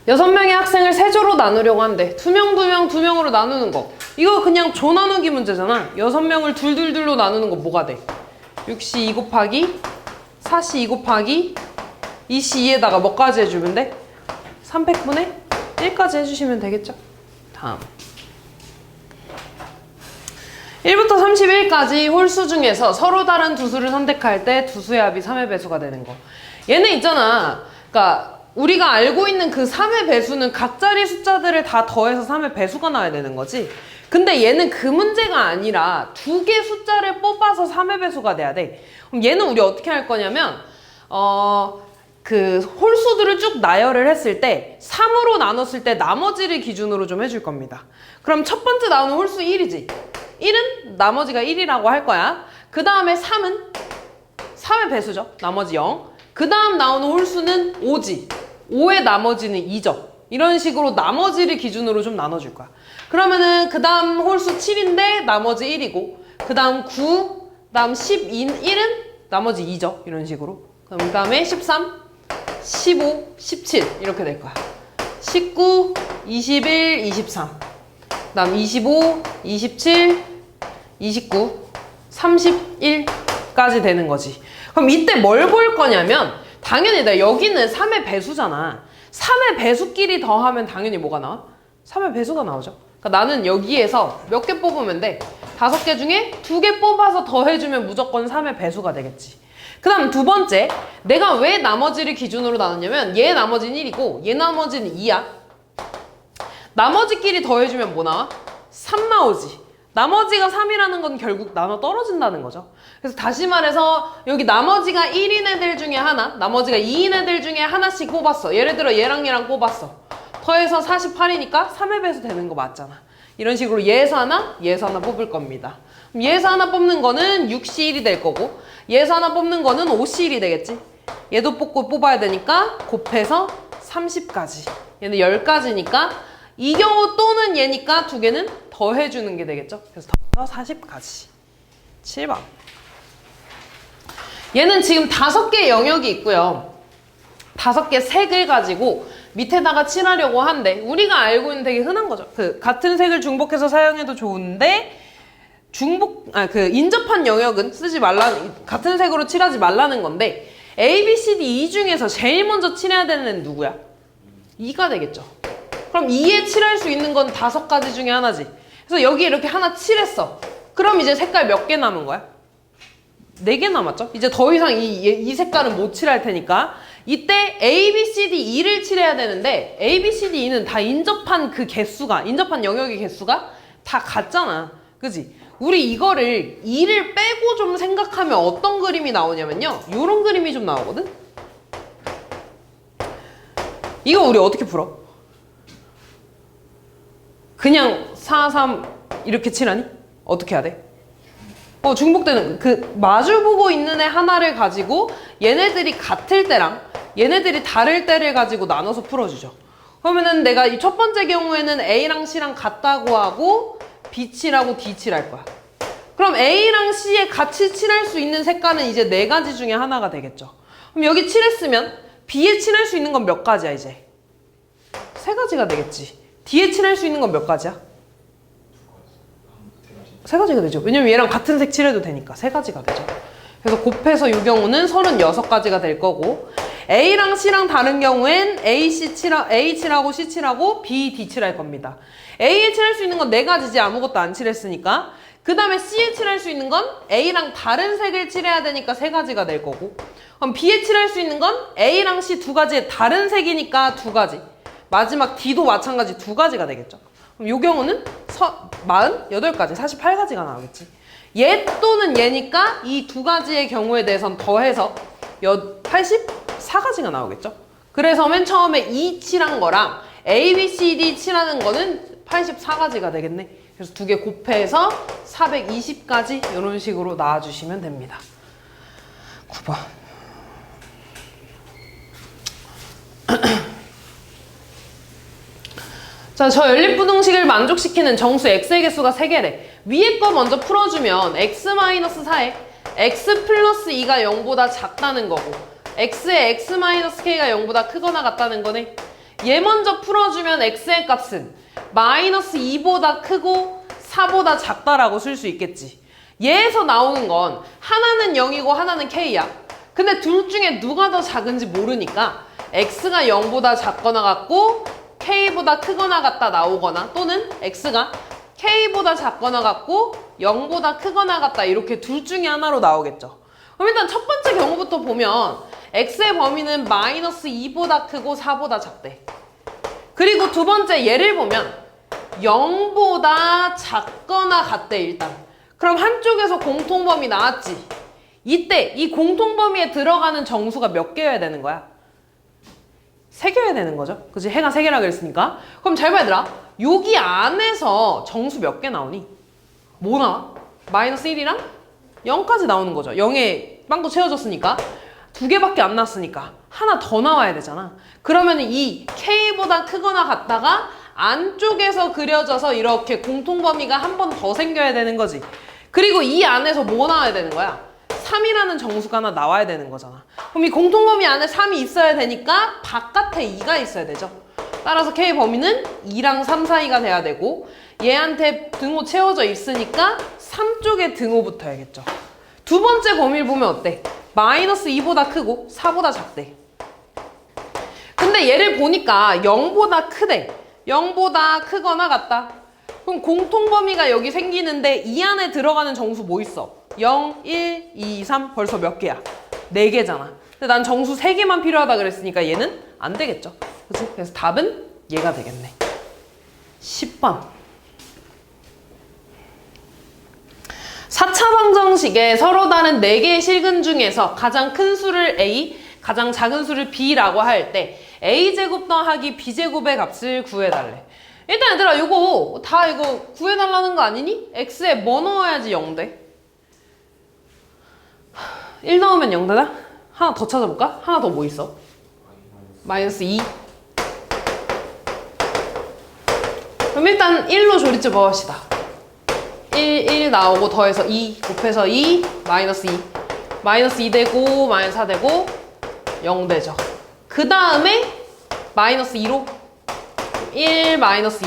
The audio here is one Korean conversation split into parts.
6명의 학생을 3조로 나누려고 한대. 2명, 2명, 2명으로 나누는 거. 이거 그냥 조 나누기 문제잖아. 6명을 둘둘둘로 나누는 거 뭐가 돼? 6시 2 곱하기 4시 2 곱하기 2시 2에다가 뭐까지 해주면 돼? 300분의 1까지 해주시면 되겠죠? 다음 1부터 31까지 홀수 중에서 서로 다른 두 수를 선택할 때 두 수의 합이 3의 배수가 되는 거. 얘는 있잖아. 그러니까 우리가 알고 있는 그 3의 배수는 각자리 숫자들을 다 더해서 3의 배수가 나와야 되는 거지. 근데 얘는 그 문제가 아니라 두 개 숫자를 뽑아서 3의 배수가 돼야 돼. 그럼 얘는 우리 어떻게 할 거냐면 그 홀수들을 쭉 나열을 했을 때 3으로 나눴을 때 나머지를 기준으로 좀 해줄 겁니다. 그럼 첫 번째 나오는 홀수 1이지. 1은 나머지가 1이라고 할 거야. 그 다음에 3은 3의 배수죠. 나머지 0. 그 다음 나오는 홀수는 5지. 5의 나머지는 2죠. 이런 식으로 나머지를 기준으로 좀 나눠줄 거야. 그러면은 그 다음 홀수 7인데 나머지 1이고, 그 다음 9, 그 다음 1은 나머지 2죠. 이런 식으로. 그 다음에 13, 15, 17 이렇게 될 거야. 19, 21, 23. 그 다음 25, 27, 29, 31까지 되는 거지. 그럼 이때 뭘 볼 거냐면 당연히 여기는 3의 배수잖아. 3의 배수끼리 더하면 당연히 뭐가 나와? 3의 배수가 나오죠. 그러니까 나는 여기에서 몇 개 뽑으면 돼? 5개 중에 2개 뽑아서 더해주면 무조건 3의 배수가 되겠지. 그 다음 두 번째, 내가 왜 나머지를 기준으로 나눴냐면 얘 나머지는 1이고 얘 나머지는 2야. 나머지끼리 더해주면 뭐 나와? 3 나오지. 나머지가 3이라는 건 결국 나눠 떨어진다는 거죠. 그래서 다시 말해서 여기 나머지가 1인 애들 중에 하나, 나머지가 2인 애들 중에 하나씩 뽑았어. 예를 들어 얘랑 얘랑 뽑았어. 더해서 48이니까 3의 배수 되는 거 맞잖아. 이런 식으로 얘에서 하나, 얘에서 하나 뽑을 겁니다. 그럼 얘에서 하나 뽑는 거는 6시 1이 될 거고 얘에서 하나 뽑는 거는 5시 1이 되겠지. 얘도 뽑아야 되니까 곱해서 30까지. 얘는 10까지니까 이 경우 또는 얘니까 두 개는 더해주는 게 되겠죠. 그래서 더해서 40까지. 7번. 얘는 지금 5개의 영역이 있고요. 5개 색을 가지고 밑에다가 칠하려고 한데 우리가 알고 있는 되게 흔한 거죠. 그 같은 색을 중복해서 사용해도 좋은데 인접한 영역은 쓰지 말라, 같은 색으로 칠하지 말라는 건데 A, B, C, D, E 중에서 제일 먼저 칠해야 되는 애는 누구야? 2가 되겠죠. 그럼 2에 칠할 수 있는 건 5가지 중에 하나지. 그래서 여기 이렇게 하나 칠했어. 그럼 이제 색깔 몇 개 남은 거야? 4개 남았죠? 이제 더 이상 이 색깔은 못 칠할 테니까 이때 A, B, C, D, E를 칠해야 되는데 A, B, C, D, E는 다 인접한 그 개수가, 인접한 영역의 개수가 다 같잖아. 그지? 우리 이거를 2를 빼고 좀 생각하면 어떤 그림이 나오냐면요. 요런 그림이 좀 나오거든? 이거 우리 어떻게 풀어? 그냥 4, 3 이렇게 칠하니? 어떻게 해야 돼? 중복되는 그 마주보고 있는 애 하나를 가지고 얘네들이 같을 때랑 얘네들이 다를 때를 가지고 나눠서 풀어주죠. 그러면은 내가 이 첫 번째 경우에는 A랑 C랑 같다고 하고 B 칠하고 D 칠할 거야. 그럼 A랑 C에 같이 칠할 수 있는 색깔은 이제 4가지 중에 하나가 되겠죠. 그럼 여기 칠했으면 B에 칠할 수 있는 건 몇 가지야 이제? 3가지가 되겠지. D에 칠할 수 있는 건 몇 가지야? 3가지가 되죠. 왜냐면 얘랑 같은 색 칠해도 되니까 3가지가 되죠. 그래서 곱해서 이 경우는 36가지가 될 거고 A랑 C랑 다른 경우엔 A 칠하고 C 칠하고 B, D 칠할 겁니다. A에 칠할 수 있는 건 4가지지 아무것도 안 칠했으니까. 그 다음에 C에 칠할 수 있는 건 A랑 다른 색을 칠해야 되니까 3가지가 될 거고 그럼 B에 칠할 수 있는 건 A랑 C 2가지의 다른 색이니까 2가지. 마지막 D도 마찬가지 2가지가 되겠죠. 그럼 이 경우는 48가지, 48가지가 나오겠지. 얘 또는 얘니까 이 2가지의 경우에 대해서는 더해서 84가지가 나오겠죠. 그래서 맨 처음에 2 칠한 거랑 A, B, C, D 칠하는 거는 84가지가 되겠네. 그래서 2개 곱해서 420가지 이런 식으로 나와주시면 됩니다. 9번. 자, 저 연립부등식을 만족시키는 정수 x의 개수가 3개래. 위에 거 먼저 풀어주면 x-4에 x 플러스 2가 0보다 작다는 거고 x의 x-k가 0보다 크거나 같다는 거네. 얘 먼저 풀어주면 x의 값은 마이너스 2보다 크고 4보다 작다라고 쓸 수 있겠지. 얘에서 나오는 건 하나는 0이고 하나는 k야. 근데 둘 중에 누가 더 작은지 모르니까 x가 0보다 작거나 같고 k보다 크거나 같다 나오거나 또는 x가 k보다 작거나 같고 0보다 크거나 같다 이렇게 둘 중에 하나로 나오겠죠. 그럼 일단 첫 번째 경우부터 보면 x의 범위는 마이너스 2보다 크고 4보다 작대. 그리고 두 번째 얘를 보면 0보다 작거나 같대 일단. 그럼 한쪽에서 공통범위 나왔지. 이때 이 공통범위에 들어가는 정수가 몇 개여야 되는 거야? 3개여야 되는 거죠. 그치? 해가 3개라 그랬으니까. 그럼 잘 봐 얘들아. 여기 안에서 정수 몇 개 나오니? 뭐 나와? 마이너스 1이랑 0까지 나오는 거죠. 0에 빵도 채워졌으니까. 2개밖에 안 나왔으니까 하나 더 나와야 되잖아. 그러면 이 k보다 크거나 같다가 안쪽에서 그려져서 이렇게 공통범위가 한 번 더 생겨야 되는 거지. 그리고 이 안에서 뭐 나와야 되는 거야? 3이라는 정수가 하나 나와야 되는 거잖아. 그럼 이 공통범위 안에 3이 있어야 되니까 바깥에 2가 있어야 되죠. 따라서 k 범위는 2랑 3 사이가 돼야 되고 얘한테 등호 채워져 있으니까 3 쪽에 등호 붙어야겠죠. 두 번째 범위를 보면 어때? 마이너스 2보다 크고 4보다 작대. 근데 얘를 보니까 0보다 크대. 0보다 크거나 같다. 그럼 공통범위가 여기 생기는데 이 안에 들어가는 정수 뭐 있어? 0, 1, 2, 3 벌써 몇 개야? 4개잖아. 근데 난 정수 3개만 필요하다 그랬으니까 얘는 안 되겠죠. 그치? 그래서 답은 얘가 되겠네. 10번. 4차 방정식에 서로 다른 4개의 실근 중에서 가장 큰 수를 A, 가장 작은 수를 B라고 할 때 A제곱 더하기 B제곱의 값을 구해달래. 일단 얘들아 이거 다 이거 구해달라는 거 아니니? X에 뭐 넣어야지 0 돼? 1 넣으면 0 되나? 하나 더 찾아볼까? 하나 더 뭐 있어? 마이너스 2. 그럼 일단 1로 조립해 봅시다. 1 나오고 더해서 2 곱해서 2 마이너스 2 마이너스 2 되고 마이너스 4 되고 0 되죠. 그 다음에 마이너스 2로 1 마이너스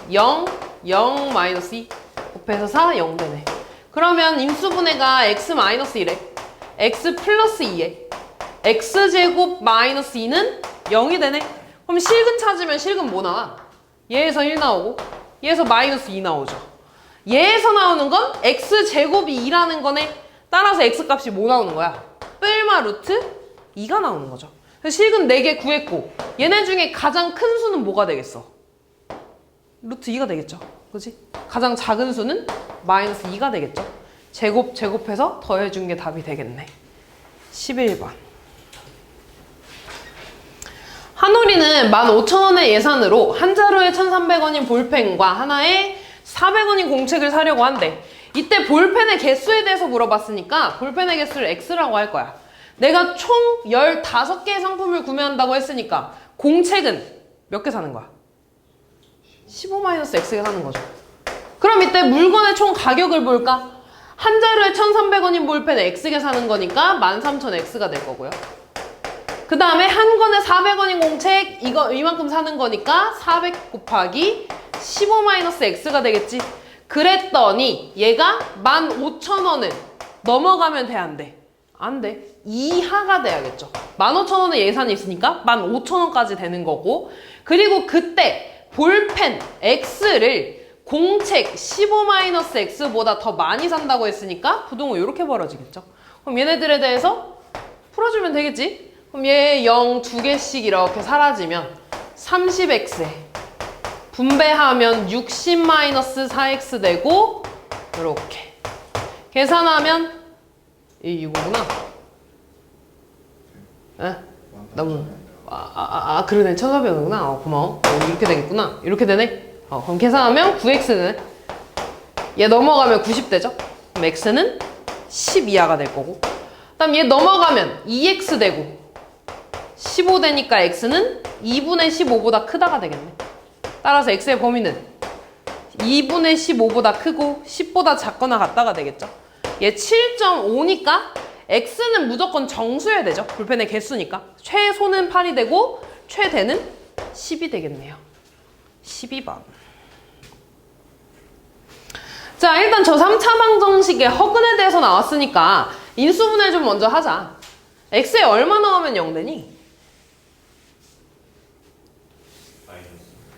2 0 0 마이너스 2 곱해서 4 0 되네. 그러면 인수분해가 x 마이너스 1에 x 플러스 2에 x제곱 마이너스 2는 0이 되네. 그럼 실근 찾으면 실근 뭐 나와? 얘에서 1 나오고 얘에서 마이너스 2 나오죠. 얘에서 나오는 건 x제곱이 2라는 거네. 따라서 x값이 뭐 나오는 거야? 뿔마 루트 2가 나오는 거죠. 그래서 실근 4개 구했고 얘네 중에 가장 큰 수는 뭐가 되겠어? 루트 2가 되겠죠. 그치? 가장 작은 수는 마이너스 2가 되겠죠. 제곱해서 더해준 게 답이 되겠네. 11번. 한우리는 15,000원의 예산으로 한 자루에 1,300원인 볼펜과 하나에 400원인 공책을 사려고 한대. 이때 볼펜의 개수에 대해서 물어봤으니까 볼펜의 개수를 X라고 할 거야. 내가 총 15개의 상품을 구매한다고 했으니까 공책은 몇 개 사는 거야? 15-X개 사는 거죠. 그럼 이때 물건의 총 가격을 볼까? 한 자루에 1,300원인 볼펜 X개 사는 거니까 13,000X가 될 거고요. 그 다음에 한 권에 400원인 공책 이만큼 사는 거니까 400 곱하기 15-X가 되겠지. 그랬더니 얘가 15,000원을 넘어가면 돼, 안 돼? 안 돼. 이하가 돼야겠죠. 15,000원의 예산이 있으니까 15,000원까지 되는 거고, 그리고 그때 볼펜 X를 공책 15-X보다 더 많이 산다고 했으니까 부동호 이렇게 벌어지겠죠. 그럼 얘네들에 대해서 풀어주면 되겠지. 그럼 얘 0 2개씩 이렇게 사라지면 30X에 분배하면 60-4X 되고 이렇게 계산하면 이거구나. 에? 너무 그러네. 1,400원이구나. 고마워. 이렇게 되겠구나. 이렇게 되네. 그럼 계산하면 9X는 얘 넘어가면 90 되죠? 그럼 X는 12하가 될 거고, 그 다음 얘 넘어가면 2X 되고 15 되니까 X는 2분의 15보다 크다가 되겠네. 따라서 X의 범위는 2분의 15보다 크고 10보다 작거나 같다가 되겠죠. 얘 7.5니까 X는 무조건 정수여야 되죠. 볼펜의 개수니까. 최소는 8이 되고 최대는 10이 되겠네요. 12번. 자, 일단 저 3차 방정식의 허근에 대해서 나왔으니까 인수분해 좀 먼저 하자. x에 얼마 넣으면 0 되니?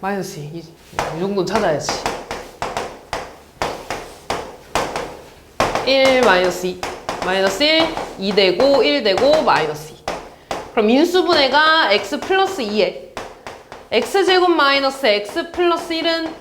마이너스 2. 이 정도는 찾아야지. 1 마이너스 2. 마이너스 1, 2 되고 1 되고 마이너스 2. 그럼 인수분해가 x 플러스 2에 x제곱 마이너스 x 플러스 1은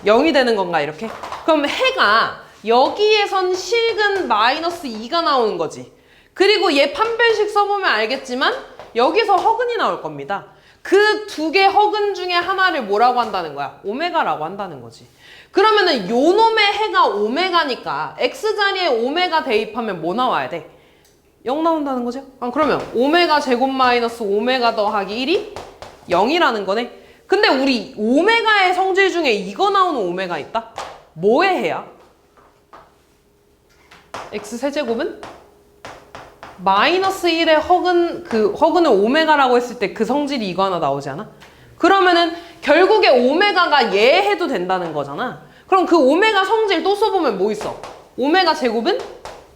0이 되는 건가 이렇게? 그럼 해가 여기에선 실근 마이너스 2가 나오는 거지. 그리고 얘 판별식 써보면 알겠지만 여기서 허근이 나올 겁니다. 그 두 개 허근 중에 하나를 뭐라고 한다는 거야? 오메가라고 한다는 거지. 그러면은 요 놈의 해가 오메가니까 x자리에 오메가 대입하면 뭐 나와야 돼? 0 나온다는 거죠? 그러면 오메가 제곱 마이너스 오메가 더하기 1이 0이라는 거네. 근데 우리 오메가의 성질 중에 이거 나오는 오메가 있다? 뭐의 해야? x세제곱은? 마이너스 1의 허근을 오메가라고 했을 때 그 성질이 이거 하나 나오지 않아? 그러면은 결국에 오메가가 얘 해도 된다는 거잖아. 그럼 그 오메가 성질 또 써보면 뭐 있어? 오메가 제곱은?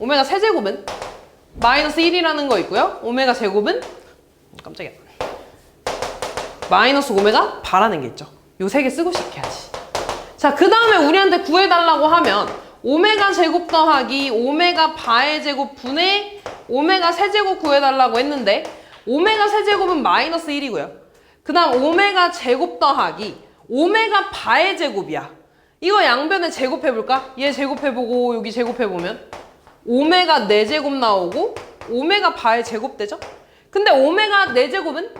오메가 세제곱은? 마이너스 1이라는 거 있고요. 오메가 제곱은? 깜짝이야. 마이너스 오메가 바라는 게 있죠. 요 세 개 쓰고 시켜야지. 자, 그 다음에 우리한테 구해달라고 하면 오메가 제곱 더하기 오메가 바의 제곱 분의 오메가 세제곱 구해달라고 했는데 오메가 세제곱은 마이너스 1이고요. 그 다음 오메가 제곱 더하기 오메가 바의 제곱이야. 이거 양변에 제곱해볼까? 얘 제곱해보고 여기 제곱해보면 오메가 4제곱 나오고 오메가 바의 제곱 되죠? 근데 오메가 4제곱은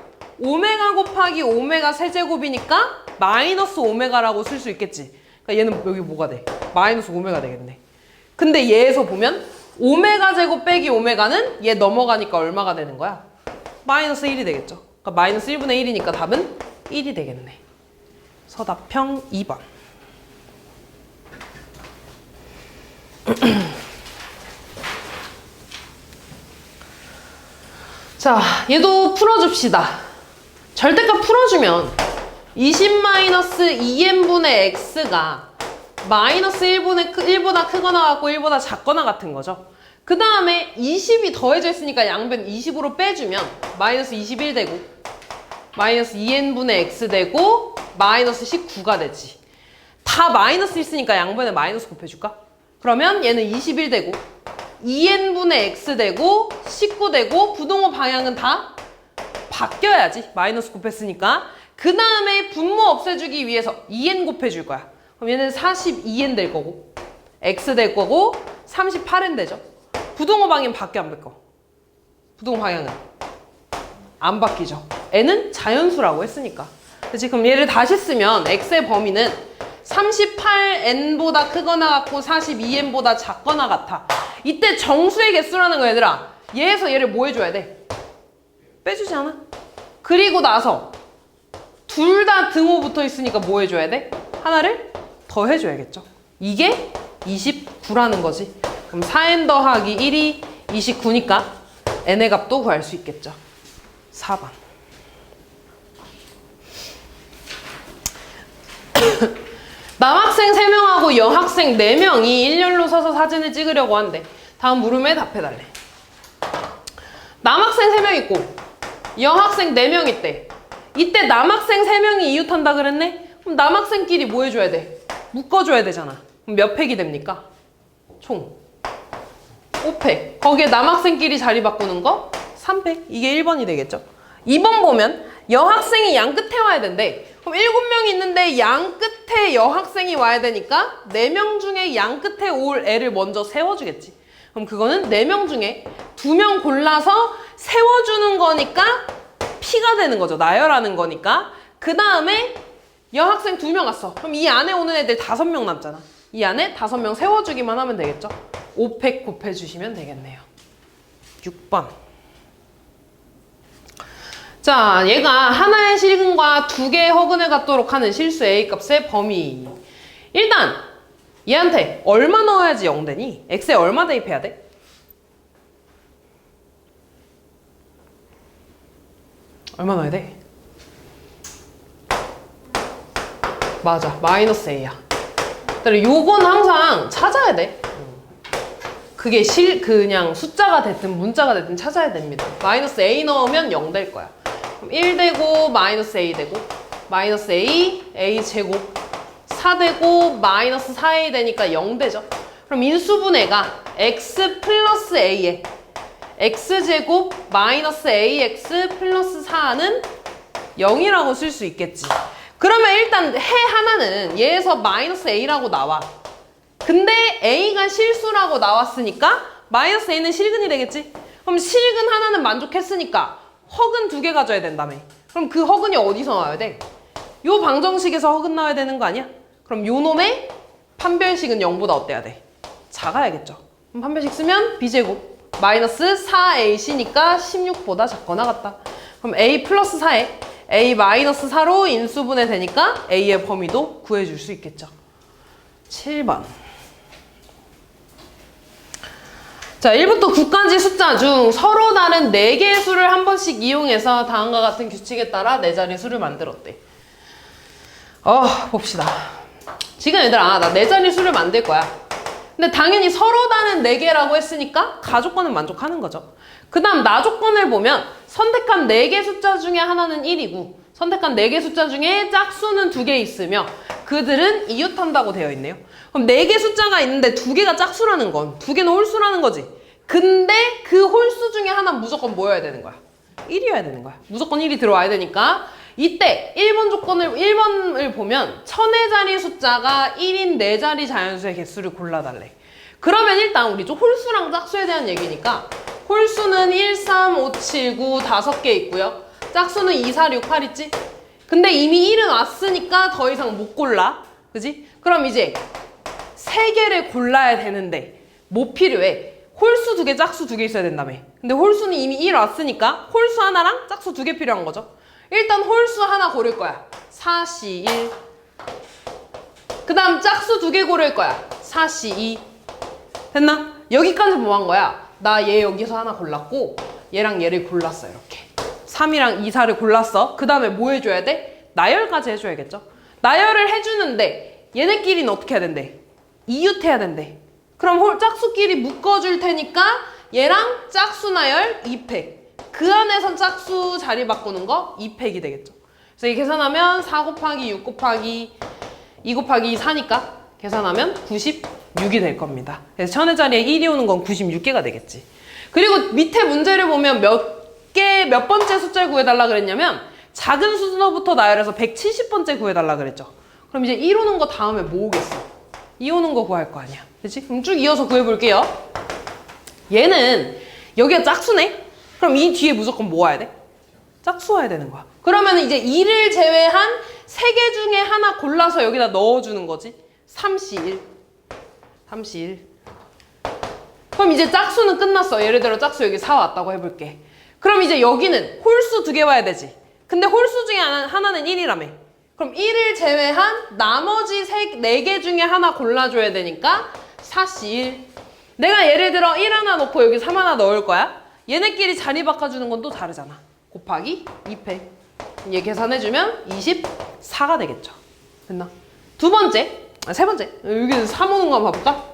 오메가 곱하기 오메가 세제곱이니까 마이너스 오메가라고 쓸 수 있겠지. 그러니까 얘는 여기 뭐가 돼? 마이너스 오메가 되겠네. 근데 얘에서 보면 오메가 제곱 빼기 오메가는 얘 넘어가니까 얼마가 되는 거야? 마이너스 1이 되겠죠. 그러니까 마이너스 1분의 1이니까 답은 1이 되겠네. 서답형 2번. 자, 얘도 풀어줍시다. 절대값 풀어주면 20-2n분의 x가 마이너스 1보다 크거나 같고 1보다 작거나 같은 거죠. 그 다음에 20이 더해져 있으니까 양변 20으로 빼주면 마이너스 21 되고 마이너스 2n분의 x 되고 마이너스 19가 되지. 다 마이너스 있으니까 양변에 마이너스 곱해줄까? 그러면 얘는 21 되고 2n분의 x 되고 19 되고 부동호 방향은 다 바뀌어야지. 마이너스 곱했으니까. 그 다음에 분모 없애주기 위해서 2n 곱해줄 거야. 그럼 얘는 42n 될 거고 x 될 거고 38n 되죠. 부동호 방향 바뀌어 안 바뀌어? 부동호 방향은 안 바뀌죠. n은 자연수라고 했으니까. 그치? 그럼 얘를 다시 쓰면 x의 범위는 38n보다 크거나 같고 42n보다 작거나 같아. 이때 정수의 개수라는 거 얘들아. 얘에서 얘를 뭐 해줘야 돼? 빼주지 않아? 그리고 나서 둘 다 등호 붙어 있으니까 뭐 해줘야 돼? 하나를 더 해줘야겠죠. 이게 29라는 거지. 그럼 4n 더하기 1이 29니까 n의 값도 구할 수 있겠죠. 4번. 남학생 3명하고 여학생 4명이 일렬로 서서 사진을 찍으려고 한대. 다음 물음에 답해달래. 남학생 3명 있고 여학생 4명 있대. 이때 남학생 3명이 이웃한다 그랬네? 그럼 남학생끼리 뭐 해줘야 돼? 묶어줘야 되잖아. 그럼 몇 팩이 됩니까? 총 5팩. 거기에 남학생끼리 자리 바꾸는 거 3팩. 이게 1번이 되겠죠. 2번 보면 여학생이 양 끝에 와야 된대. 그럼 7명이 있는데 양 끝에 여학생이 와야 되니까 4명 중에 양 끝에 올 애를 먼저 세워주겠지. 그럼 그거는 4명 중에 2명 골라서 세워주는 거니까 P가 되는 거죠. 나열하는 거니까. 그 다음에 여학생 2명 왔어. 그럼 이 안에 오는 애들 5명 남잖아. 이 안에 5명 세워주기만 하면 되겠죠. 5팩 곱해주시면 되겠네요. 6번. 자, 얘가 하나의 실근과 2개의 허근을 갖도록 하는 실수 A값의 범위. 일단 얘한테 얼마 넣어야지 0 되니? X에 얼마 대입해야 돼? 얼마 넣어야 돼? 맞아. 마이너스 A야. 그래, 요건 항상 찾아야 돼. 그게 그냥 숫자가 됐든 문자가 됐든 찾아야 됩니다. 마이너스 A 넣으면 0 될 거야. 그럼 1 되고 마이너스 A 되고 마이너스 A, A 제곱 4 되고 마이너스 4A 되니까 0 되죠. 그럼 인수분해가 X 플러스 A에 X제곱 마이너스 AX 플러스 4는 0이라고 쓸 수 있겠지. 그러면 일단 해 하나는 얘에서 마이너스 A라고 나와. 근데 A가 실수라고 나왔으니까 마이너스 A는 실근이 되겠지? 그럼 실근 하나는 만족했으니까 허근 2개 가져야 된다며. 그럼 그 허근이 어디서 나와야 돼? 요 방정식에서 허근 나와야 되는 거 아니야? 그럼 요 놈의 판별식은 0보다 어때야 돼? 작아야겠죠. 그럼 판별식 쓰면 B제곱 마이너스 4AC니까 16보다 작거나 같다. 그럼 A 플러스 4에 A 마이너스 4로 인수분해 되니까 A의 범위도 구해줄 수 있겠죠. 7번. 자, 1부터 9까지 숫자 중 서로 다른 4개의 수를 한 번씩 이용해서 다음과 같은 규칙에 따라 4자리 수를 만들었대. 봅시다. 지금 얘들아, 나 4자리 수를 만들 거야. 근데 당연히 서로 다른 4개라고 했으니까 가조건은 만족하는 거죠. 그 다음 나조건을 보면 선택한 4개 숫자 중에 하나는 1이고 선택한 4개 숫자 중에 짝수는 2개 있으며 그들은 이웃한다고 되어 있네요. 그럼 4개 숫자가 있는데 2개가 짝수라는 건 2개는 홀수라는 거지. 근데 그 홀수 중에 하나는 무조건 뭐여야 되는 거야? 1이어야 되는 거야. 무조건 1이 들어와야 되니까 이때 1번을 보면 천의 자리 숫자가 1인 4자리 자연수의 개수를 골라달래. 그러면 일단 우리 좀 홀수랑 짝수에 대한 얘기니까 홀수는 1, 3, 5, 7, 9 5개 있고요. 짝수는 2, 4, 6, 8 있지? 근데 이미 1은 왔으니까 더 이상 못 골라. 그지? 그럼 이제 3개를 골라야 되는데 뭐 필요해? 홀수 2개, 짝수 2개 있어야 된다며. 근데 홀수는 이미 1 왔으니까 홀수 하나랑 짝수 2개 필요한 거죠. 일단 홀수 하나 고를 거야. 4, C, 1. 그 다음 짝수 2개 고를 거야. 4, C, 2. 됐나? 여기까지 뭐 한 거야? 나 얘 여기서 하나 골랐고 얘랑 얘를 골랐어. 이렇게 3이랑 2, 4를 골랐어. 그 다음에 뭐 해줘야 돼? 나열까지 해줘야겠죠. 나열을 해주는데 얘네끼리는 어떻게 해야 된대? 이웃해야 된대. 그럼 짝수끼리 묶어줄 테니까 얘랑 짝수 나열 2팩. 그 안에선 짝수 자리 바꾸는 거 2팩이 되겠죠. 그래서 이 계산하면 4 곱하기 6 곱하기 2 곱하기 4니까 계산하면 96이 될 겁니다. 그래서 천의 자리에 1이 오는 건 96개가 되겠지. 그리고 밑에 문제를 보면 몇 번째 숫자를 구해달라 그랬냐면 작은 수부터 나열해서 170번째 구해달라 그랬죠. 그럼 이제 1 오는 거 다음에 뭐 오겠어? 2 오는 거 구할 거 아니야. 그치? 그럼 쭉 이어서 구해볼게요. 얘는 여기가 짝수네? 그럼 이 뒤에 무조건 뭐 와야 돼? 짝수 와야 되는 거야. 그러면 이제 2를 제외한 3개 중에 하나 골라서 여기다 넣어주는 거지. 3C1. 3C1. 그럼 이제 짝수는 끝났어. 예를 들어 짝수 여기 4 왔다고 해볼게. 그럼 이제 여기는 홀수 2개 와야 되지. 근데 홀수 중에 하나는 1이라며. 그럼 1을 제외한 나머지 4개 중에 하나 골라줘야 되니까 4C1. 내가 예를 들어 1 하나 넣고 여기 3 하나 넣을 거야. 얘네끼리 자리 바꿔주는 건 또 다르잖아. 곱하기 2팩. 얘 계산해주면 24가 되겠죠. 됐나? 세 번째. 여기 3 오는 거 한번 봐볼까?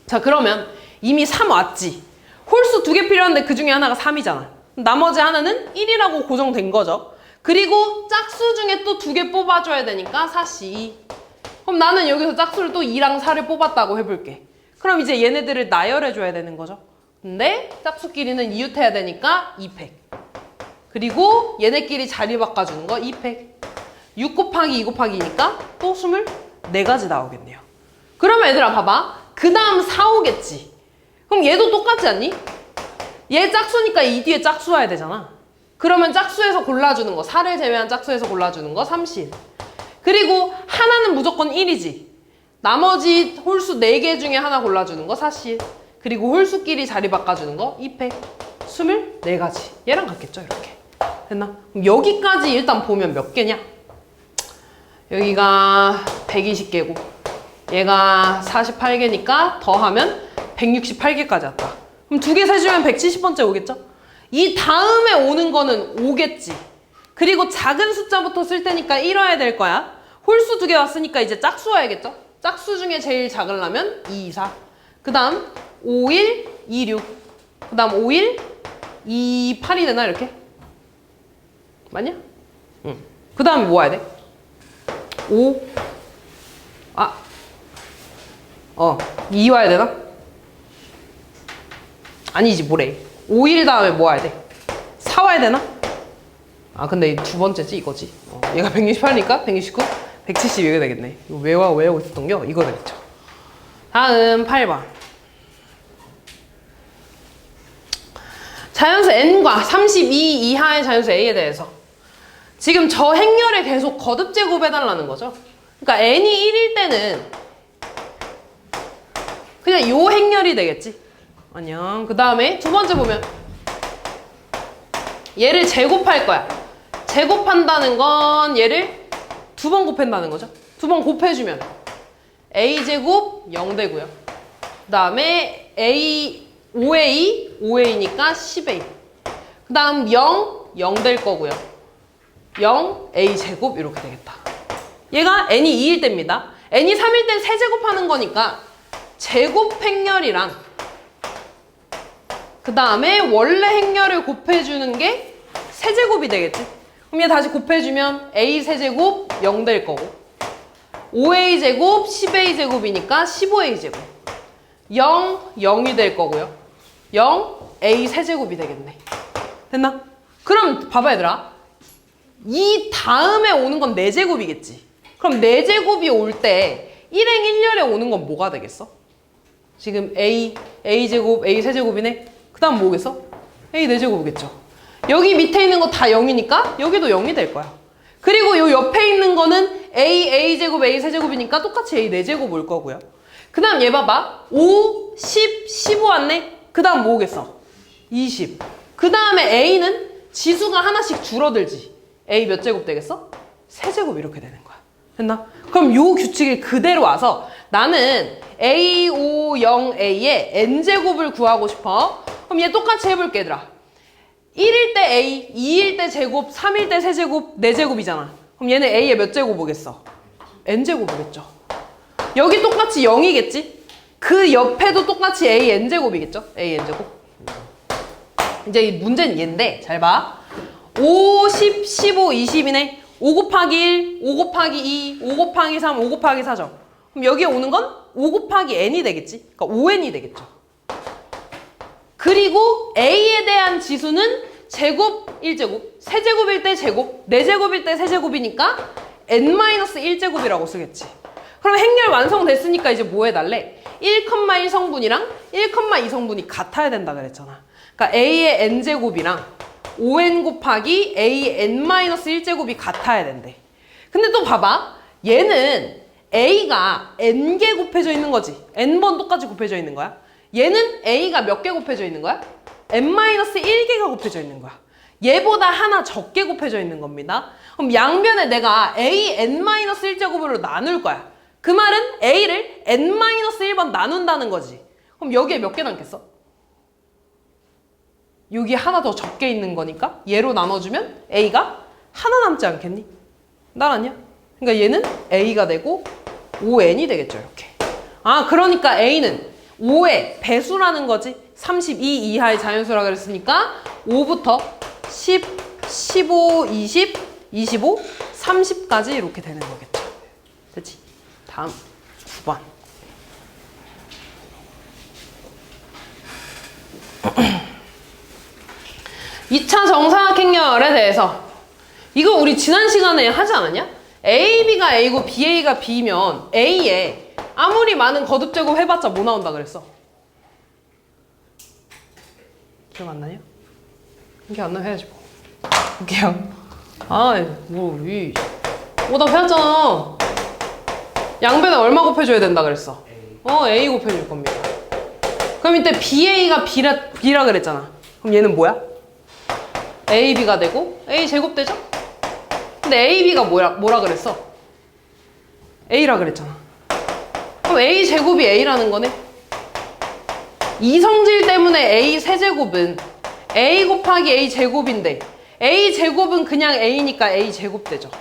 자, 그러면 이미 3 왔지. 홀수 2개 필요한데 그 중에 하나가 3이잖아. 나머지 하나는 1이라고 고정된 거죠. 그리고 짝수 중에 또 2개 뽑아줘야 되니까 4C2. 그럼 나는 여기서 짝수를 또 2랑 4를 뽑았다고 해볼게. 그럼 이제 얘네들을 나열해줘야 되는 거죠. 근데 짝수끼리는 이웃해야 되니까 2팩. 그리고 얘네끼리 자리 바꿔주는 거 2팩. 6 곱하기 2 곱하기니까 또 24가지 나오겠네요. 그러면 얘들아 봐봐. 그 다음 4 오겠지. 그럼 얘도 똑같지 않니? 얘 짝수니까 이 뒤에 짝수 와야 되잖아. 그러면 짝수에서 골라주는 거 4를 제외한 짝수에서 골라주는 거 30. 그리고 하나는 무조건 1이지. 나머지 홀수 4개 중에 하나 골라주는 거 40. 그리고 홀수끼리 자리 바꿔주는 거 2팩. 24가지. 얘랑 같겠죠 이렇게. 됐나? 그럼 여기까지 일단 보면 몇 개냐? 여기가 120개고 얘가 48개니까 더하면 168개까지 왔다. 그럼 2개 세주면 170번째 오겠죠? 이 다음에 오는 거는 오겠지. 그리고 작은 숫자부터 쓸 테니까 1 와야 될 거야. 홀수 두 개 왔으니까 이제 짝수 와야겠죠? 짝수 중에 제일 작으려면 2, 2, 4. 그 다음 5, 1, 2, 6. 그 다음 5, 1, 2, 8이 되나 이렇게? 맞냐? 응. 그 다음에 뭐 와야 돼? 5 2 와야 되나? 아니지 뭐래. 5, 1 다음에 뭐 와야 돼? 4 와야 되나? 아 근데 두 번째지 이거지. 얘가 168이니까 169, 170 이게 되겠네. 이거 외우고 있었던 게 이거 되겠죠. 다음 8번. 자연수 n과 32 이하의 자연수 a에 대해서 지금 저 행렬에 계속 거듭 제곱해달라는 거죠. 그러니까 n이 1일 때는 그냥 요 행렬이 되겠지. 안녕. 그 다음에 두 번째 보면 얘를 제곱할 거야. 제곱한다는 건 얘를 두 번 곱한다는 거죠. 두 번 곱해주면 a제곱 0 되고요. 그 다음에 a 5a 5a니까 10a. 그 다음 0 0 될 거고요. 0 a제곱 이렇게 되겠다. 얘가 n이 2일 때입니다. n이 3일 땐 세제곱하는 거니까 제곱 행렬이랑 그 다음에 원래 행렬을 곱해주는 게 세제곱이 되겠지. 그럼 얘 다시 곱해주면 a 세제곱 0 될 거고 5a 제곱 10a 제곱이니까 15a 제곱 0 0이 될 거고요. 0 a 세제곱이 되겠네. 됐나? 그럼 봐봐 얘들아. 이 다음에 오는 건 4제곱이겠지. 그럼 4제곱이 올 때 1행 1렬에 오는 건 뭐가 되겠어? 지금 a제곱, a 세제곱이네. 그 다음 뭐겠어? a 4제곱이겠죠. 여기 밑에 있는 거 다 0이니까 여기도 0이 될 거야. 그리고 요 옆에 있는 거는 a제곱, a 세제곱이니까 똑같이 a 4제곱 올 거고요. 그 다음 얘 봐봐. 5, 10, 15 왔네? 그 다음 뭐겠어? 20. 그 다음에 a는 지수가 하나씩 줄어들지. a 몇 제곱 되겠어? 세제곱 이렇게 되는 거야. 됐나? 그럼 요 규칙을 그대로 와서 나는 A5,0A의 n제곱을 구하고 싶어. 그럼 얘 똑같이 해볼게 얘들아. 1일 때 A, 2일 때 제곱, 3일 때 세제곱, 4제곱이잖아. 그럼 얘는 A의 몇 제곱 오겠어? n제곱 오겠죠. 여기 똑같이 0이겠지? 그 옆에도 똑같이 A n제곱이겠죠? A n제곱. 이제 이 문제는 얘인데 잘 봐. 5, 10, 15, 20이네. 5 곱하기 1, 5 곱하기 2, 5 곱하기 3, 5 곱하기 4죠. 그럼 여기에 오는 건 5 곱하기 n이 되겠지? 그러니까 5n이 되겠죠. 그리고 a에 대한 지수는 제곱 1제곱, 세제곱일 때 제곱, 4제곱일 때 세제곱이니까 n-1제곱이라고 쓰겠지. 그럼 행렬 완성됐으니까 이제 뭐 해달래? 1,1 성분이랑 1,2 성분이 같아야 된다 그랬잖아. 그러니까 a의 n제곱이랑 5n 곱하기 a n-1제곱이 같아야 된대. 근데 또 봐봐. 얘는 a가 n개 곱해져 있는 거지. n번 똑같이 곱해져 있는 거야. 얘는 a가 몇 개 곱해져 있는 거야? n-1개가 곱해져 있는 거야. 얘보다 하나 적게 곱해져 있는 겁니다. 그럼 양변에 내가 a n-1제곱으로 나눌 거야. 그 말은 a를 n-1번 나눈다는 거지. 그럼 여기에 몇 개 남겠어? 여기 하나 더 적게 있는 거니까 얘로 나눠주면 a가 하나 남지 않겠니? 나라냐? 그러니까 얘는 a가 되고 5n이 되겠죠. 이렇게. 아 그러니까 a는 5의 배수라는 거지. 32 이하의 자연수라고 그랬으니까 5부터 10, 15, 20, 25, 30까지 이렇게 되는 거겠죠. 됐지? 다음 9번. (2차) 정사각 행렬에 대해서 이거 우리 지난 시간에 하지 않았냐? AB가 A고 BA가 B면 A에 아무리 많은 거듭제곱 해봤자 뭐 나온다 그랬어? 기억 안 나냐? 기억 안 나면 해야지 뭐. 볼게요. 우리 오답 해왔잖아. 양변에 얼마 곱해줘야 된다 그랬어? A 곱해줄 겁니다. 그럼 이때 BA가 B라 그랬잖아. 그럼 얘는 뭐야? AB가 되고 A 제곱 되죠? 근데 AB가 뭐라 그랬어? A라 그랬잖아. 그럼 A 제곱이 A라는 거네? 이성질 때문에 A 세제곱은 A 곱하기 A 제곱인데 A 제곱은 그냥 A니까 A 제곱 되죠.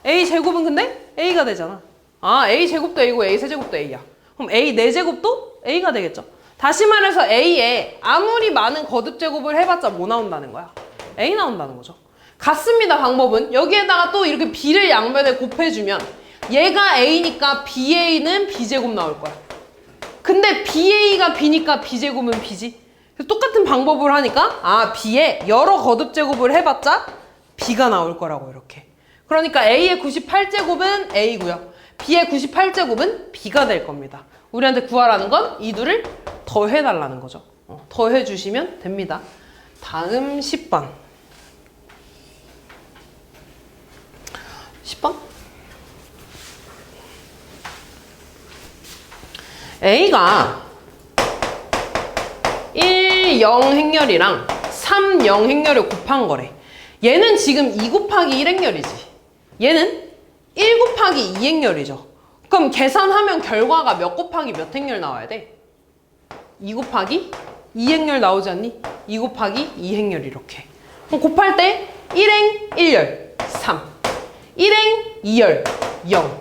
A 제곱은 근데 A가 되잖아. 아, A 제곱도 A고 A 세제곱도 A야. 그럼 A 4제곱도 A가 되겠죠. 다시 말해서 A에 아무리 많은 거듭 제곱을 해봤자 뭐 나온다는 거야? A 나온다는 거죠. 같습니다, 방법은. 여기에다가 또 이렇게 B를 양변에 곱해주면 얘가 A니까 BA는 B제곱 나올 거야. 근데 BA가 B니까 B제곱은 B지. 그래서 똑같은 방법을 하니까 아, B에 여러 거듭 제곱을 해봤자 B가 나올 거라고 이렇게. 그러니까 A의 98제곱은 A고요. B의 98제곱은 B가 될 겁니다. 우리한테 구하라는 건 이 둘을 더해달라는 거죠. 더해주시면 됩니다. 다음 10번. 10번? A가 1, 0 행렬이랑 3, 0 행렬을 곱한 거래. 얘는 지금 2 곱하기 1 행렬이지. 얘는 1 곱하기 2 행렬이죠. 그럼 계산하면 결과가 몇 곱하기 몇 행렬 나와야 돼? 2 곱하기 2 행렬 나오지 않니? 2 곱하기 2 행렬 이렇게. 그럼 곱할 때 1행 1열 3, 1행 2열 0,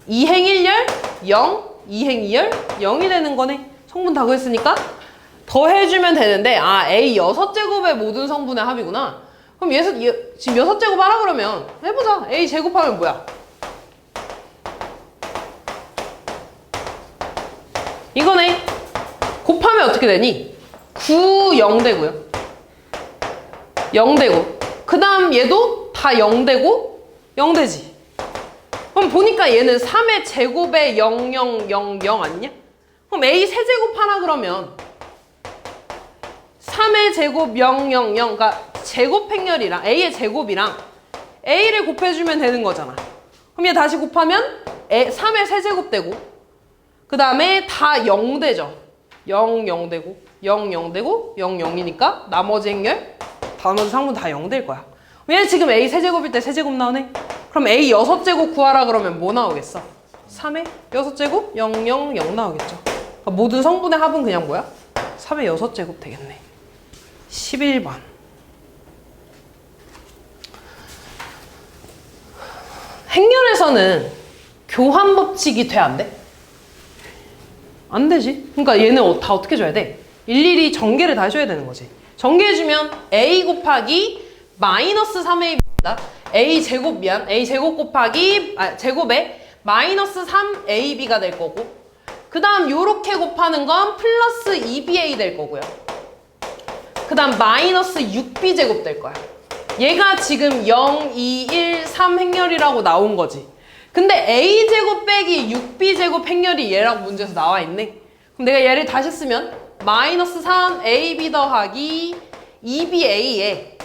2행 1열 0, 2행 2열 0이 되는 거네. 성분 다 구했으니까 더해주면 되는데 아, A 6제곱의 모든 성분의 합이구나. 그럼 지금 6제곱 하라 그러면 해보자. A 제곱하면 뭐야? 이거네. 곱하면 어떻게 되니? 9, 0 되고요. 0 되고. 그 다음 얘도 다 0 되고 0 되지. 그럼 보니까 얘는 3의 제곱에 0, 0, 0, 0 아니냐? 그럼 A 세제곱 하나 그러면 3의 제곱 0, 0, 0. 그러니까 제곱 행렬이랑 A의 제곱이랑 A를 곱해주면 되는 거잖아. 그럼 얘 다시 곱하면 3의 세제곱 되고 그 다음에 다 0 되죠. 0, 0 되고 0, 0 되고 0, 0이니까 나머지 행렬 나머지 상분 다 0 될 거야. 얘 지금 A 세제곱일 때 세제곱 나오네. 그럼 A 6제곱 구하라 그러면 뭐 나오겠어? 3의 6제곱 0, 0, 0 나오겠죠. 그러니까 모든 성분의 합은 그냥 뭐야? 3의 6제곱 되겠네. 11번. 행렬에서는 교환 법칙이 돼, 안 돼? 안 되지. 그러니까 얘는 다 어떻게 줘야 돼? 일일이 전개를 다 해줘야 되는 거지. 전개해주면 A 곱하기 마이너스 3AB입니다. A 제곱 A 제곱 곱하기 제곱에 마이너스 3AB가 될 거고 그 다음 요렇게 곱하는 건 플러스 2BA 될 거고요. 그 다음 마이너스 6B 제곱 될 거야. 얘가 지금 0, 2, 1, 3 행렬이라고 나온 거지. 근데 A 제곱 빼기 6B 제곱 행렬이 얘라고 문제에서 나와 있네. 그럼 내가 얘를 다시 쓰면 마이너스 3AB 더하기 2BA에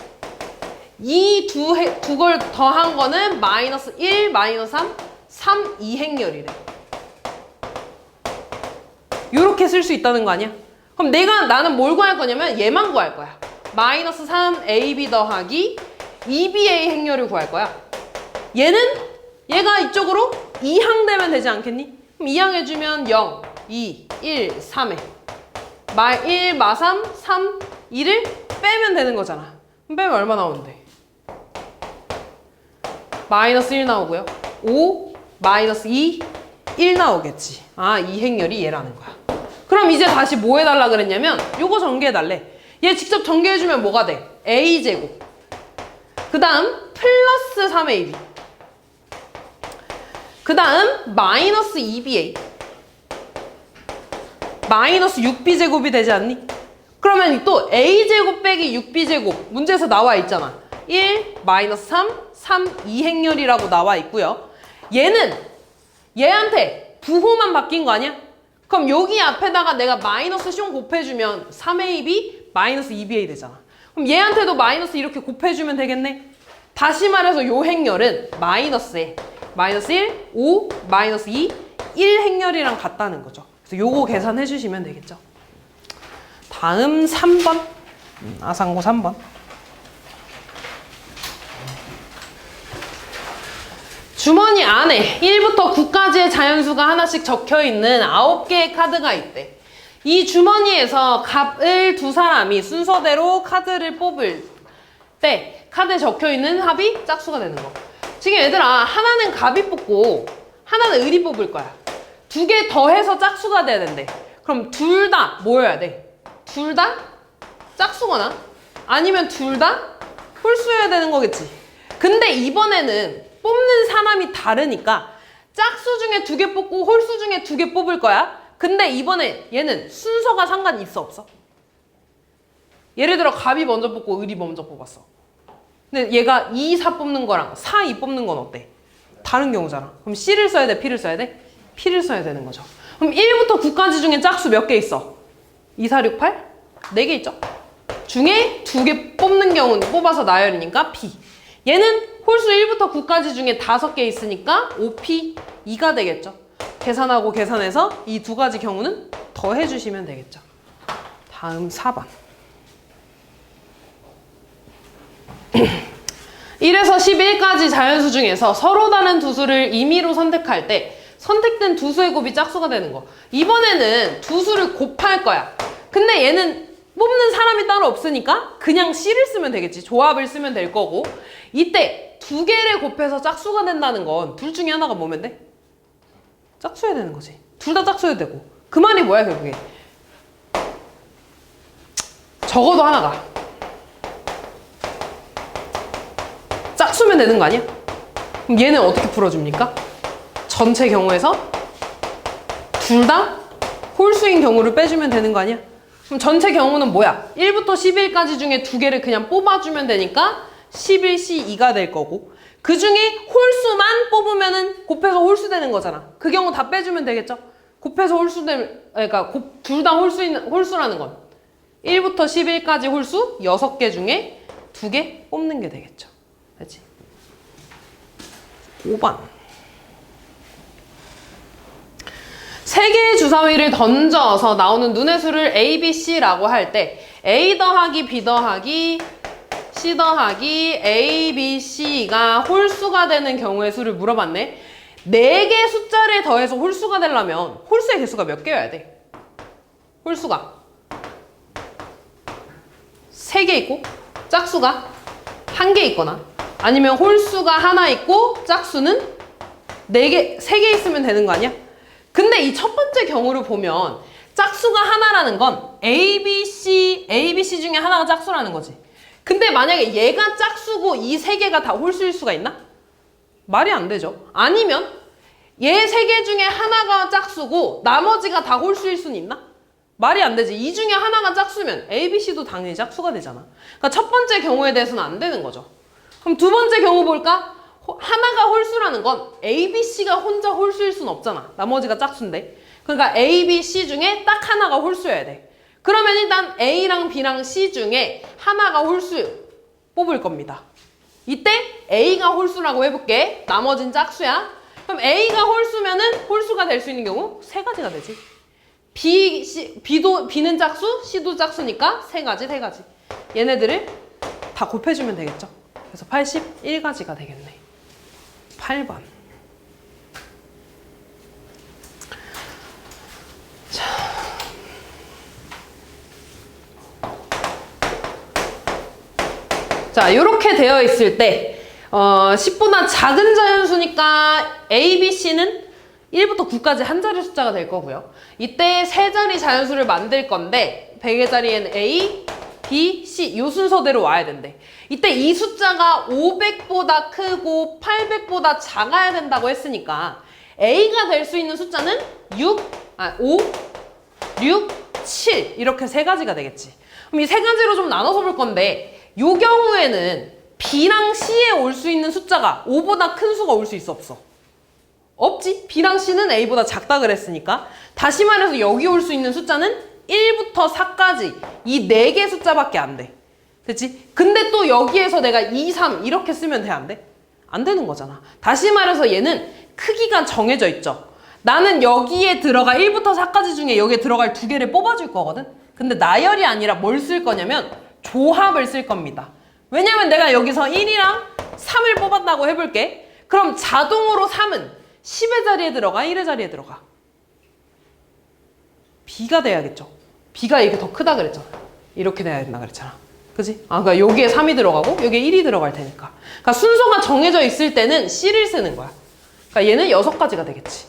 이 두 걸 더한 거는 마이너스 1, 마이너스 3, 2 행렬이래. 요렇게 쓸 수 있다는 거 아니야? 그럼 나는 뭘 구할 거냐면 얘만 구할 거야. 마이너스 3AB 더하기 2BA 행렬을 구할 거야. 얘가 이쪽으로 2항 되면 되지 않겠니? 그럼 2항 해주면 0, 2, 1, 3에 1, 마 3, 3, 2를 빼면 되는 거잖아. 그럼 빼면 얼마 나오는데? 마이너스 1 나오고요. 5, 마이너스 2, 1 나오겠지. 아, 이 행렬이 얘라는 거야. 그럼 이제 다시 뭐 해달라 그랬냐면 요거 전개해달래. 얘 직접 전개해주면 뭐가 돼? A제곱. 그 다음 플러스 3AB. 그 다음 마이너스 2BA. 마이너스 6B제곱이 되지 않니? 그러면 또 A제곱 빼기 6B제곱 문제에서 나와 있잖아. 1, 마이너스 3, 2 행렬이라고 나와 있고요. 얘한테 부호만 바뀐 거 아니야? 그럼 여기 앞에다가 내가 마이너스 숑 곱해주면 3AB 마이너스 2BA 되잖아. 그럼 얘한테도 마이너스 이렇게 곱해주면 되겠네. 다시 말해서 요 행렬은 마이너스에 마이너스 1, 5, 마이너스 2, 1 행렬이랑 같다는 거죠. 그래서 요거 계산해 주시면 되겠죠. 다음 3번. 아상고 3번. 주머니 안에 1부터 9까지의 자연수가 하나씩 적혀있는 9개의 카드가 있대. 이 주머니에서 값을 두 사람이 순서대로 카드를 뽑을 때 카드에 적혀있는 합이 짝수가 되는 거. 지금 얘들아, 하나는 갑이 뽑고 하나는 을이 뽑을 거야. 두 개 더해서 짝수가 돼야 된대. 그럼 둘 다 뭐여야 돼? 둘 다 짝수거나 아니면 둘 다 홀수여야 되는 거겠지. 근데 이번에는 뽑는 사람이 다르니까 짝수 중에 두 개 뽑고 홀수 중에 두 개 뽑을 거야. 근데 이번에 얘는 순서가 상관이 있어 없어? 예를 들어 갑이 먼저 뽑고 을이 먼저 뽑았어. 근데 얘가 2, 4 뽑는 거랑 4, 2 뽑는 건 어때? 다른 경우잖아. 그럼 C를 써야 돼? P를 써야 돼? P를 써야 되는 거죠. 그럼 1부터 9까지 중에 짝수 몇 개 있어? 2, 4, 6, 8? 4개 있죠? 중에 2개 뽑는 경우는 뽑아서 나열이니까 P. 얘는 홀수 1부터 9까지 중에 5개 있으니까 5P 2가 되겠죠. 계산하고 계산해서 이 두 가지 경우는 더해주시면 되겠죠. 다음 4번. 1에서 11까지 자연수 중에서 서로 다른 두 수를 임의로 선택할 때 선택된 두 수의 곱이 짝수가 되는 거. 이번에는 두 수를 곱할 거야. 근데 얘는 뽑는 사람이 따로 없으니까 그냥 C를 쓰면 되겠지. 조합을 쓰면 될 거고. 이때 두 개를 곱해서 짝수가 된다는 건 둘 중에 하나가 뭐면 돼? 짝수여야 되는 거지. 둘 다 짝수여야 되고. 그 말이 뭐야 결국에? 적어도 하나가 짝수면 되는 거 아니야? 그럼 얘는 어떻게 풀어줍니까? 전체 경우에서 둘 다 홀수인 경우를 빼주면 되는 거 아니야? 그럼 전체 경우는 뭐야? 1부터 11까지 중에 두 개를 그냥 뽑아주면 되니까 11C2가 될 거고 그 중에 홀수만 뽑으면은 곱해서 홀수 되는 거잖아. 그 경우 다 빼주면 되겠죠? 곱해서 홀수 그러니까 둘 다 홀수라는 건 1부터 11까지 홀수 6개 중에 2개 뽑는 게 되겠죠. 그렇지? 5번. 세 개의 주사위를 던져서 나오는 눈의 수를 A, B, C라고 할 때 A 더하기 B 더하기 C 더하기 A, B, C가 홀수가 되는 경우의 수를 물어봤네. 4개 숫자를 더해서 홀수가 되려면 홀수의 개수가 몇 개여야 돼? 홀수가 3개 있고 짝수가 1개 있거나 아니면 홀수가 하나 있고 짝수는 3개 있으면 되는 거 아니야? 근데 이 첫 번째 경우를 보면 짝수가 하나라는 건 A, B, C 중에 하나가 짝수라는 거지. 근데 만약에 얘가 짝수고 이 3개가 다 홀수일 수가 있나? 말이 안 되죠. 아니면 얘 3개 중에 하나가 짝수고 나머지가 다 홀수일 수는 있나? 말이 안 되지. 이 중에 하나가 짝수면 A, B, C도 당연히 짝수가 되잖아. 그러니까 첫 번째 경우에 대해서는 안 되는 거죠. 그럼 두 번째 경우 볼까? 하나가 홀수라는 건 A, B, C가 혼자 홀수일 수는 없잖아. 나머지가 짝수인데. 그러니까 A, B, C 중에 딱 하나가 홀수여야 돼. 그러면 일단 A랑 B랑 C 중에 하나가 홀수 뽑을 겁니다. 이때 A가 홀수라고 해볼게. 나머진 짝수야. 그럼 A가 홀수면은 홀수가 될 수 있는 경우 3가지가 되지. B는 짝수, C도 짝수니까 3가지. 얘네들을 다 곱해주면 되겠죠. 그래서 81가지가 되겠네. 8번. 자, 이렇게 되어 있을 때 10보다 작은 자연수니까 A, B, C는 1부터 9까지 한 자리 숫자가 될 거고요. 이때 세 자리 자연수를 만들 건데 100의 자리에는 A, B, C 이 순서대로 와야 된대. 이때 이 숫자가 500보다 크고 800보다 작아야 된다고 했으니까 A가 될 수 있는 숫자는 5, 6, 7 이렇게 3가지가 되겠지. 그럼 이 3가지로 좀 나눠서 볼 건데 이 경우에는 B랑 C에 올 수 있는 숫자가 5보다 큰 수가 올 수 있어 없어? 없지? B랑 C는 A보다 작다 그랬으니까 다시 말해서 여기 올 수 있는 숫자는 1부터 4까지 이 4개 숫자밖에 안 돼. 됐지? 근데 또 여기에서 내가 2, 3 이렇게 쓰면 돼? 안 돼? 안 되는 거잖아. 다시 말해서 얘는 크기가 정해져 있죠. 나는 여기에 들어갈 1부터 4까지 중에 여기에 들어갈 2개를 뽑아줄 거거든? 근데 나열이 아니라 뭘 쓸 거냐면 조합을 쓸 겁니다. 왜냐면 내가 여기서 1이랑 3을 뽑았다고 해볼게. 그럼 자동으로 3은 10의 자리에 들어가? 1의 자리에 들어가? B가 돼야겠죠. B가 이게 더 크다 그랬잖아. 이렇게 돼야 된다 그랬잖아. 그지? 그러니까 여기에 3이 들어가고 여기에 1이 들어갈 테니까. 그러니까 순서가 정해져 있을 때는 C를 쓰는 거야. 그러니까 얘는 6가지가 되겠지.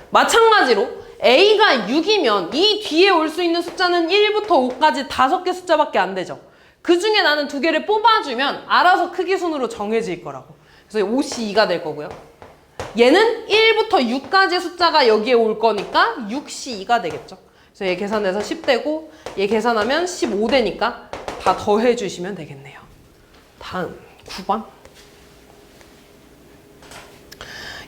마찬가지로 A가 6이면 이 뒤에 올 수 있는 숫자는 1부터 5까지 5개 숫자밖에 안 되죠. 그 중에 나는 2개를 뽑아주면 알아서 크기 순으로 정해질 거라고. 그래서 5C2가 될 거고요. 얘는 1부터 6까지 숫자가 여기에 올 거니까 6C2가 되겠죠. 그래서 얘 계산해서 10되고 얘 계산하면 15되니까 다 더해 주시면 되겠네요. 다음 9번.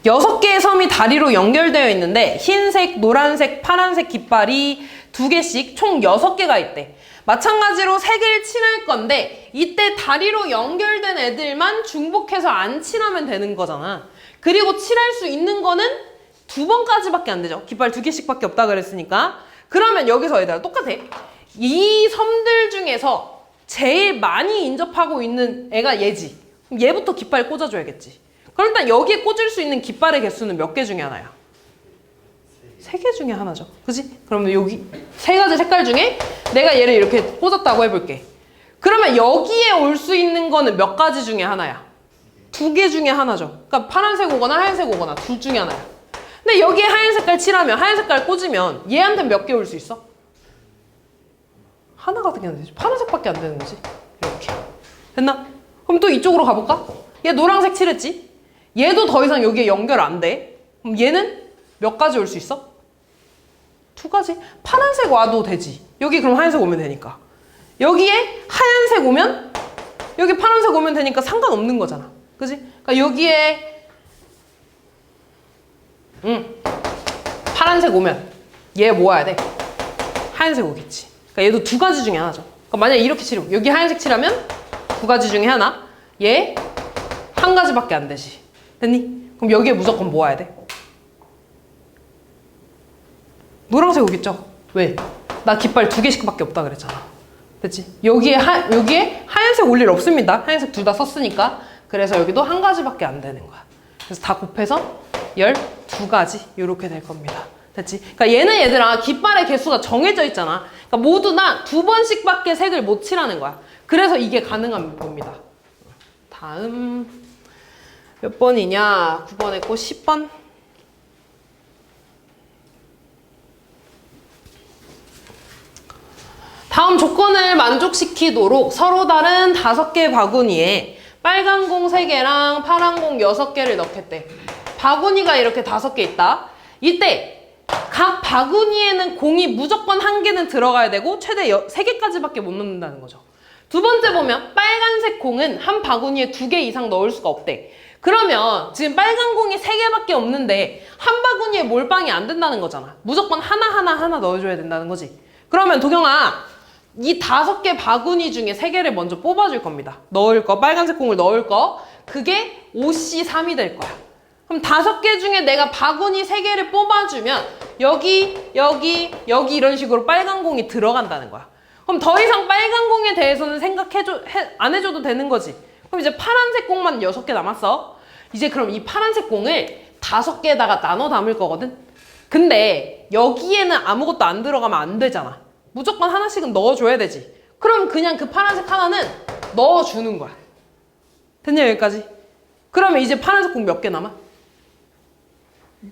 6개의 섬이 다리로 연결되어 있는데 흰색, 노란색, 파란색 깃발이 2개씩 총 6개가 있대. 마찬가지로 색을 칠할 건데 이때 다리로 연결된 애들만 중복해서 안 칠하면 되는 거잖아. 그리고 칠할 수 있는 거는 2번까지밖에 안 되죠. 깃발 2개씩밖에 없다 그랬으니까. 그러면 여기서 얘들아 똑같아. 이 섬들 중에서 제일 많이 인접하고 있는 애가 얘지. 그럼 얘부터 깃발 꽂아줘야겠지. 그럼 일단 여기에 꽂을 수 있는 깃발의 개수는 몇 개 중에 하나야? 3개 중에 하나죠. 그지? 그러면 여기 3가지 색깔 중에 내가 얘를 이렇게 꽂았다고 해볼게. 그러면 여기에 올 수 있는 거는 몇 가지 중에 하나야? 2개 중에 하나죠. 그러니까 파란색 오거나 하얀색 오거나 둘 중에 하나야. 근데 여기에 하얀 색깔 칠하면 하얀 색깔 꽂으면 얘한테 몇 개 올 수 있어? 하나가 되게 안 되지. 파란색밖에 안 되는 거지. 이렇게. 됐나? 그럼 또 이쪽으로 가볼까? 얘 노란색 칠했지? 얘도 더 이상 여기에 연결 안 돼. 그럼 얘는 몇 가지 올 수 있어? 2가지. 파란색 와도 되지. 여기 그럼 하얀색 오면 되니까. 여기에 하얀색 오면 여기 파란색 오면 되니까 상관없는 거잖아. 그지? 그러니까 여기에 파란색 오면 얘 모아야 돼. 하얀색 오겠지. 그러니까 얘도 2가지 중에 하나죠. 그러니까 만약에 이렇게 칠하면 여기 하얀색 칠하면 2가지 중에 하나. 얘 1가지밖에 안 되지. 됐니? 그럼 여기에 무조건 모아야 돼. 노란색 오겠죠? 왜? 나 깃발 2개씩밖에 없다 그랬잖아. 됐지? 여기에 하얀색 올 일 없습니다. 하얀색 둘 다 썼으니까. 그래서 여기도 1가지밖에 안 되는 거야. 그래서 다 곱해서 12가지 이렇게 될 겁니다. 됐지? 그러니까 얘는 얘들아 깃발의 개수가 정해져 있잖아. 그러니까 모두 다 2번씩밖에 색을 못 칠하는 거야. 그래서 이게 가능한 겁니다. 다음 몇 번이냐? 9번 했고 10번. 다음 조건을 만족시키도록 서로 다른 5개 바구니에 빨간 공 3개랑 파란 공 6개를 넣겠대. 바구니가 이렇게 5개 있다. 이때 각 바구니에는 공이 무조건 1개는 들어가야 되고 최대 3개까지밖에 못 넣는다는 거죠. 두 번째 보면 빨간색 공은 한 바구니에 2개 이상 넣을 수가 없대. 그러면 지금 빨간 공이 3개밖에 없는데 한 바구니에 몰빵이 안 된다는 거잖아. 무조건 하나 넣어줘야 된다는 거지. 그러면 도경아 이 5개 바구니 중에 3개를 먼저 뽑아줄 겁니다. 넣을 거, 빨간색 공을 넣을 거. 그게 5C3이 될 거야. 그럼 5개 중에 내가 바구니 3개를 뽑아주면 여기 이런 식으로 빨간 공이 들어간다는 거야. 그럼 더 이상 빨간 공에 대해서는 안 해줘도 되는 거지. 그럼 이제 파란색 공만 6개 남았어. 이제 그럼 이 파란색 공을 5개에다가 나눠 담을 거거든. 근데 여기에는 아무것도 안 들어가면 안 되잖아. 무조건 하나씩은 넣어줘야 되지. 그럼 그냥 그 파란색 하나는 넣어주는 거야. 됐냐 여기까지? 그러면 이제 파란색 공 몇 개 남아?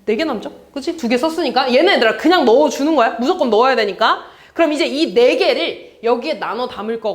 4개 남죠? 그치? 2개 썼으니까 얘네들아 그냥 넣어주는 거야. 무조건 넣어야 되니까. 그럼 이제 이 4개를 여기에 나눠 담을 거거든.